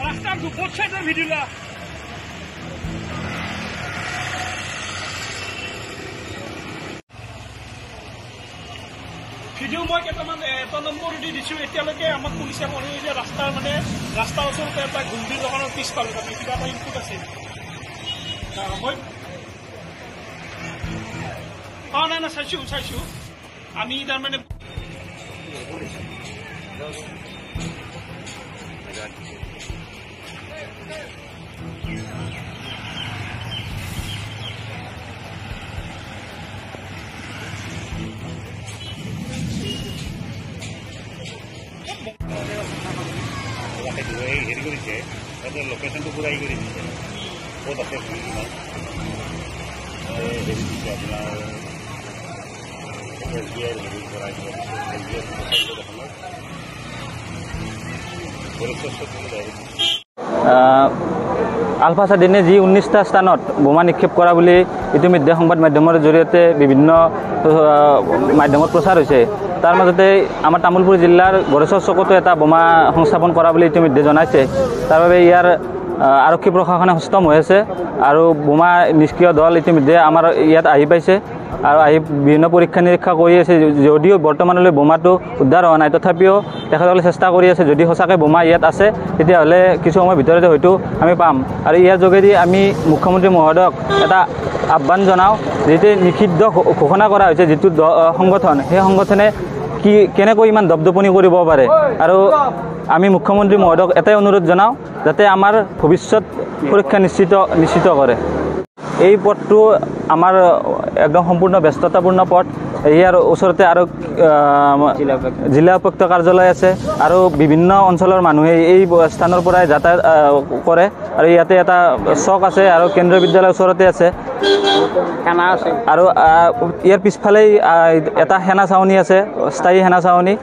ৰাস্তাৰ দুপুৰ সাইডেৰ ভিডিওলা ভিডিও মই কেইটামান এটা নম্বৰ দি দিছোঁ এতিয়ালৈকে আমাক পুলিচে ক'লে যে ৰাস্তাৰ মানে ৰাস্তাৰ ওচৰতে এটা গুন্দিৰ দোকানৰ পিছ পালোঁ তাতে কিবা এটা ইনপুট আছে মই নাই নাই চাইছোঁ আমি তাৰমানে হেৰি কৰিছে তাতে লোকেশ্যনটো পুৰাই কৰি দিছে ক'ত আছে হেৰি দিছে আপোনাৰ এছ বি আইৰ হেৰি কৰাই দিব এছ বি আইৰ আলফা স্বাধীনে যি 19টা স্থানত বোমা নিক্ষেপ কৰা বুলি ইতিমধ্যে সংবাদ মাধ্যমৰ জৰিয়তে বিভিন্ন মাধ্যমত প্ৰচাৰ হৈছে। তাৰ মাজতে আমাৰ তামুলপুৰ জিলাৰ গড়েশ্বৰ চকতো এটা বোমা সংস্থাপন কৰা বুলি ইতিমধ্যে জনাইছে। তাৰ বাবে ইয়াৰ আৰক্ষী প্ৰশাসনে সষ্টম হৈ আছে আৰু বোমা নিষ্ক্ৰিয় দল ইতিমধ্যে আমাৰ ইয়াত আহি পাইছে আৰু আহি বিভিন্ন পৰীক্ষা নিৰীক্ষা কৰি আছে। যদিও বৰ্তমানলৈ বোমাটো উদ্ধাৰ হোৱা নাই, তথাপিও তেখেতসকলে চেষ্টা কৰি আছে। যদি সঁচাকৈ বোমা ইয়াত আছে তেতিয়াহ'লে কিছু সময়ৰ ভিতৰতে হয়তো আমি পাম। আৰু ইয়াৰ যোগেদি আমি মুখ্যমন্ত্ৰী মহোদয়ক এটা আহ্বান জনাওঁ, যিটো নিষিদ্ধ ঘোষণা কৰা হৈছে যিটো সংগঠন, সেই সংগঠনে কেনেকৈ ইমান দপদপনি কৰিব পাৰে। আৰু আমি মুখ্যমন্ত্ৰী মহোদয়ক এটাই অনুৰোধ জনাওঁ যাতে আমাৰ ভৱিষ্যত সুৰক্ষা নিশ্চিত কৰে। এই পথটো আমাৰ একদম সম্পূৰ্ণ ব্যস্ততাপূৰ্ণ পথ। ইয়াৰ ওচৰতে আৰু জিলা উপায়ুক্ত কাৰ্যালয় আছে আৰু বিভিন্ন অঞ্চলৰ মানুহে এই স্থানৰ পৰাই যাতায়াত কৰে। আৰু ইয়াতে এটা চক আছে আৰু কেন্দ্ৰীয় বিদ্যালয়ৰ ওচৰতে আছে আৰু ইয়াৰ পিছফালেই এটা সেনা ছাউনি আছে, স্থায়ী সেনা ছাউনি।